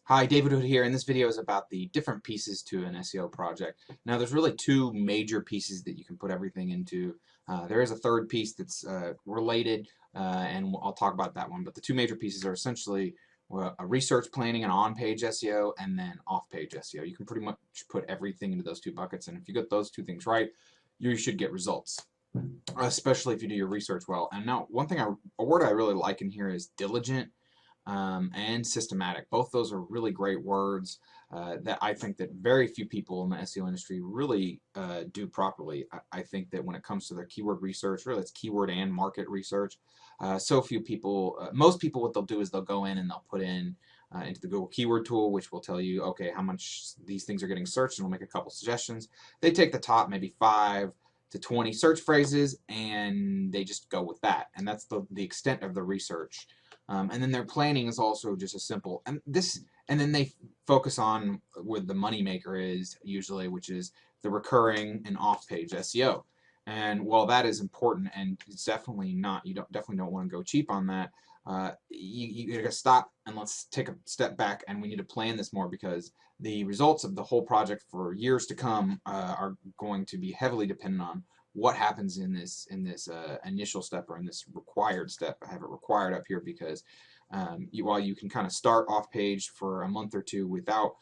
Hi, David Hood here, and this video is about the different pieces to an SEO project. Now, there's really two major pieces that you can put everything into. There is a third piece that's related, and I'll talk about that one, but the two major pieces are essentially a research planning and on-page SEO, and then off-page SEO. You can pretty much put everything into those two buckets, and if you get those two things right, you should get results, especially if you do your research well. And now, a word I really like in here is diligent and systematic. Both those are really great words that I think that very few people in the SEO industry really do properly. I think that when it comes to their keyword research, really it's keyword and market research, so few people, most people, what they'll do is they'll go in and they'll put in into the Google keyword tool, which will tell you, okay, how much these things are getting searched, and will make a couple suggestions. They take the top maybe 5 to 20 search phrases and they just go with that, and that's the extent of the research. And then their planning is also just as simple. And then they focus on where the moneymaker is usually, which is the recurring and off-page SEO. And while that is important, and it's definitely not, definitely don't want to go cheap on that. You gotta stop and let's take a step back, and we need to plan this more, because the results of the whole project for years to come are going to be heavily dependent on what happens in this initial step, or in this required step. I have it required up here because while you can kind of start off page for a month or two without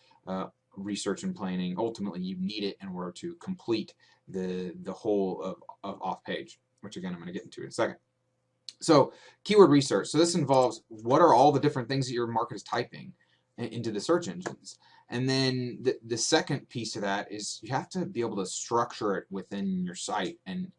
research and planning, ultimately you need it in order to complete the whole of off page, which again I'm going to get into in a second. So keyword research. So this involves what are all the different things that your market is typing into the search engines. And then the second piece of that is you have to be able to structure it within your site, and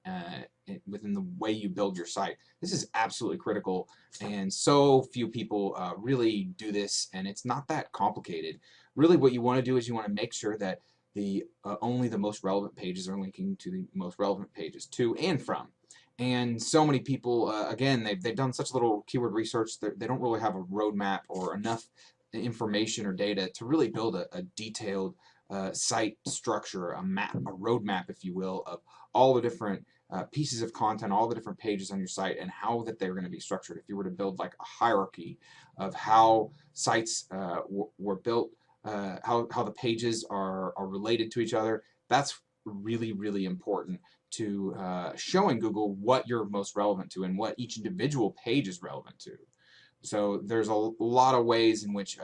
within the way you build your site. This is absolutely critical, and so few people really do this, and it's not that complicated. Really what you want to do is you want to make sure that only the most relevant pages are linking to the most relevant pages to and from. And so many people, again, they've done such little keyword research that they don't really have a roadmap or enough information or data to really build a detailed site structure, a map, a roadmap, if you will, of all the different pieces of content, all the different pages on your site, and how that they're going to be structured. If you were to build like a hierarchy of how sites were built, how the pages are related to each other, that's really important to showing Google what you're most relevant to and what each individual page is relevant to. So there's a lot of ways in which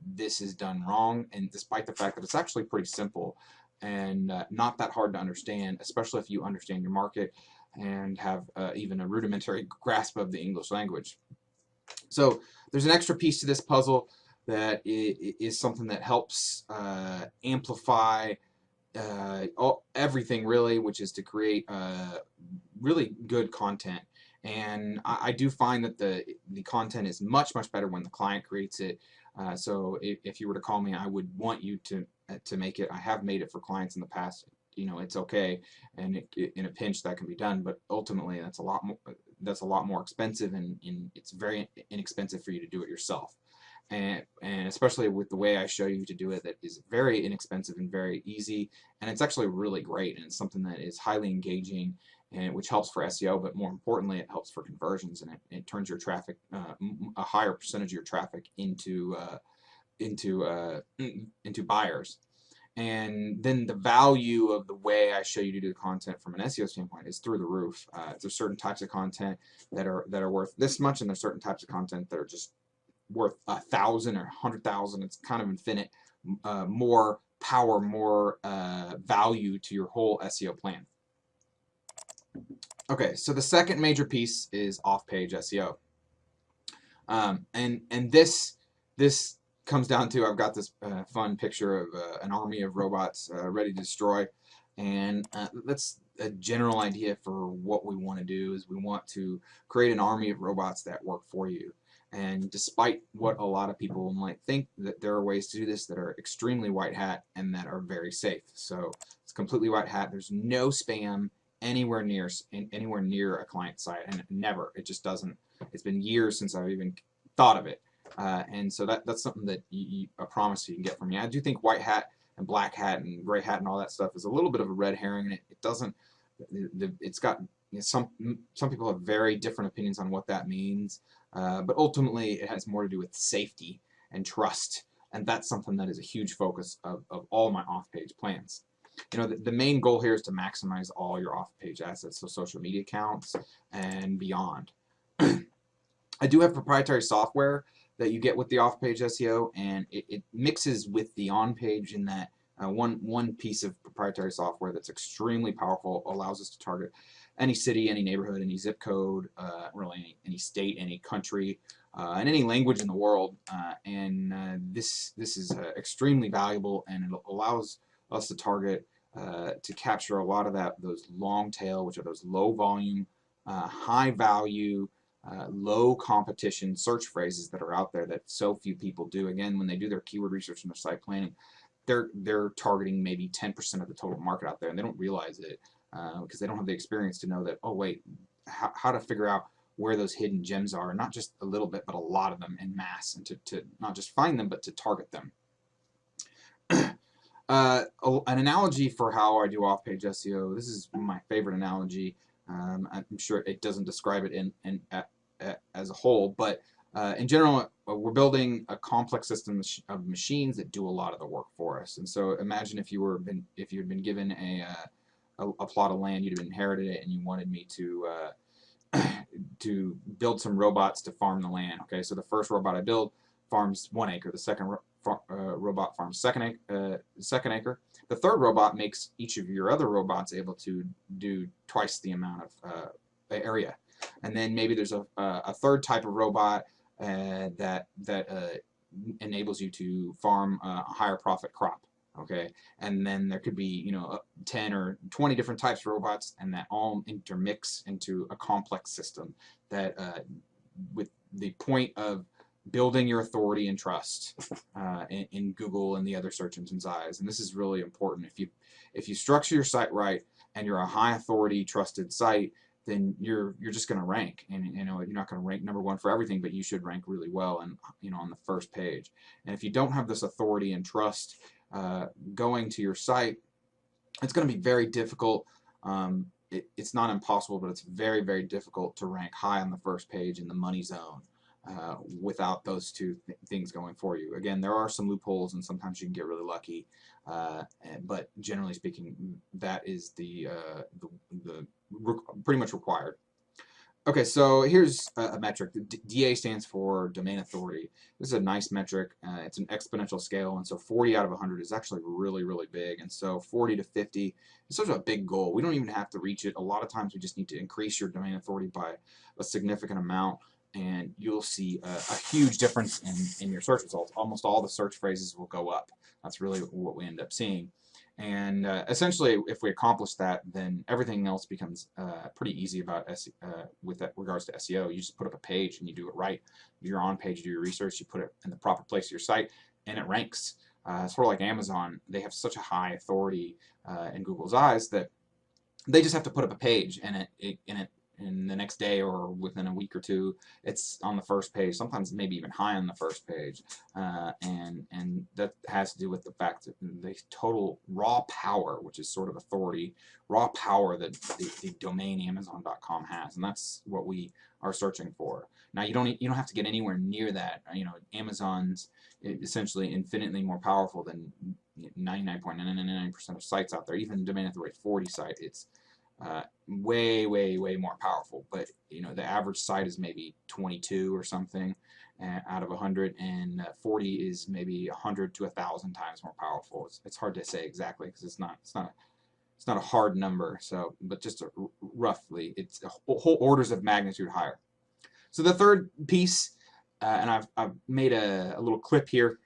this is done wrong, and despite the fact that it's actually pretty simple and not that hard to understand, especially if you understand your market and have even a rudimentary grasp of the English language. So there's an extra piece to this puzzle that is something that helps amplify everything really, which is to create really good content. And I do find that the content is much better when the client creates it. So if you were to call me, I would want you to make it. I have made it for clients in the past. You know, it's okay, and in a pinch that can be done. But ultimately, that's a lot more expensive, and it's very inexpensive for you to do it yourself. And especially with the way I show you to do it, that is very inexpensive and very easy, and it's actually really great, and it's something that is highly engaging, and which helps for SEO, but more importantly it helps for conversions, and it turns your traffic, a higher percentage of your traffic into buyers. And then the value of the way I show you to do the content from an SEO standpoint is through the roof. There's certain types of content that are worth this much, and there's certain types of content that are just worth 1,000 or 100,000. It's kind of infinite, more power, more value to your whole SEO plan. Okay, so the second major piece is off-page SEO, and this comes down to, I've got this fun picture of an army of robots ready to destroy, and that's a general idea for what we want to do. Is we want to create an army of robots that work for you. And despite what a lot of people might think, that there are ways to do this that are extremely white hat and that are very safe. So it's completely white hat. There's no spam anywhere near a client site, and never. It just doesn't. It's been years since I've even thought of it, and so that's something that I promise you can get from me. I do think white hat and black hat and gray hat and all that stuff is a little bit of a red herring, and it doesn't. It's got, you know, some people have very different opinions on what that means, but ultimately it has more to do with safety and trust and that's something that is a huge focus of all my off-page plans. You know, the main goal here is to maximize all your off-page assets, so social media accounts and beyond. I do have proprietary software that you get with the off-page SEO, and it mixes with the on-page in that one piece of proprietary software that's extremely powerful, allows us to target any city, any neighborhood, any zip code, really any state, any country, and any language in the world. This is extremely valuable, and it allows us to target to capture a lot of those long tail, which are those low volume, high value, low competition search phrases that are out there that so few people do. Again, when they do their keyword research and their site planning, they're targeting maybe 10% of the total market out there, and they don't realize it because they don't have the experience to know that, oh wait, how to figure out where those hidden gems are, not just a little bit, but a lot of them in mass, and to not just find them, but to target them. An analogy for how I do off-page SEO, this is my favorite analogy. I'm sure it doesn't describe it as a whole, but in general, we're building a complex system of machines that do a lot of the work for us. And so imagine if you had been given a plot of land, you'd have inherited it, and you wanted me to to build some robots to farm the land. Okay, so the first robot I build farms 1 acre. The second robot farms second acre. The third robot makes each of your other robots able to do twice the amount of area. And then maybe there's a third type of robot that enables you to farm a higher profit crop. Okay, and then there could be, you know, 10 or 20 different types of robots, and that all intermix into a complex system that with the point of building your authority and trust in Google and the other search engines' eyes. And this is really important. If you structure your site right and you're a high authority trusted site, then you're just going to rank, and you know, you're not going to rank #1 for everything, but you should rank really well, and you know, on the first page. And if you don't have this authority and trust going to your site, it's going to be very difficult. It's not impossible, but it's very, very difficult to rank high on the first page in the money zone without those two things going for you. Again, there are some loopholes, and sometimes you can get really lucky, but generally speaking, that is the pretty much required. Okay, so here's a metric. The DA stands for domain authority. This is a nice metric. It's an exponential scale, and so 40 out of 100 is actually really, really big. And so 40 to 50 is such a big goal. We don't even have to reach it. A lot of times we just need to increase your domain authority by a significant amount, and you'll see a huge difference in your search results. Almost all the search phrases will go up. That's really what we end up seeing. And essentially, if we accomplish that, then everything else becomes pretty easy about with regards to SEO. You just put up a page and you do it right. You're on page, do your research, you put it in the proper place of your site, and it ranks. Sort of like Amazon, they have such a high authority in Google's eyes that they just have to put up a page, and in the next day or within a week or two, it's on the first page, sometimes maybe even high on the first page, and that has to do with the fact that the total raw power, which is sort of authority, raw power that the domain Amazon.com has, and that's what we are searching for. Now you don't have to get anywhere near that. You know, Amazon's essentially infinitely more powerful than 99.999% of sites out there. Even domain authority 40 site, it's way more powerful, but you know, the average site is maybe 22 or something out of 100, and 40 is maybe 100 to 1,000 times more powerful. It's hard to say exactly because it's not a hard number. So, but just roughly, it's whole orders of magnitude higher. So the third piece, and I've made a little clip here,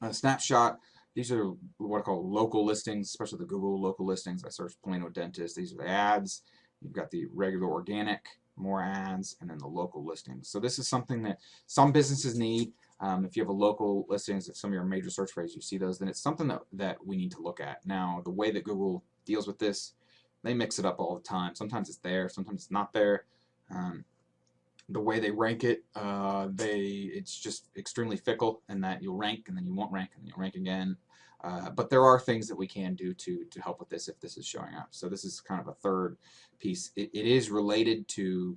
a snapshot. These are what I call local listings, especially the Google local listings. I search Plano Dentist. These are the ads. You've got the regular organic, more ads, and then the local listings. So this is something that some businesses need. If you have a local listings, if some of your major search phrases, you see those, then it's something that we need to look at. Now, the way that Google deals with this, they mix it up all the time. Sometimes it's there, sometimes it's not there. The way they rank it, it's just extremely fickle, in that you'll rank and then you won't rank and then you'll rank again. But there are things that we can do to help with this if this is showing up. So this is kind of a third piece. It is related to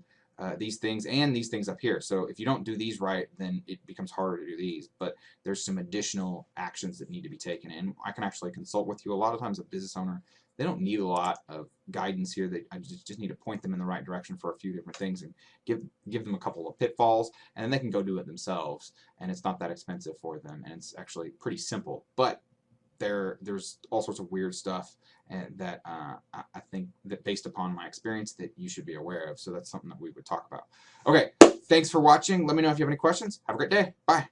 these things and these things up here. So if you don't do these right, then it becomes harder to do these. But there's some additional actions that need to be taken, and I can actually consult with you. A lot of times a business owner, they don't need a lot of guidance here. I just need to point them in the right direction for a few different things and give them a couple of pitfalls, and then they can go do it themselves, and it's not that expensive for them, and it's actually pretty simple. But there's all sorts of weird stuff and that I think that based upon my experience that you should be aware of. So that's something that we would talk about. Okay, thanks for watching. Let me know if you have any questions. Have a great day. Bye.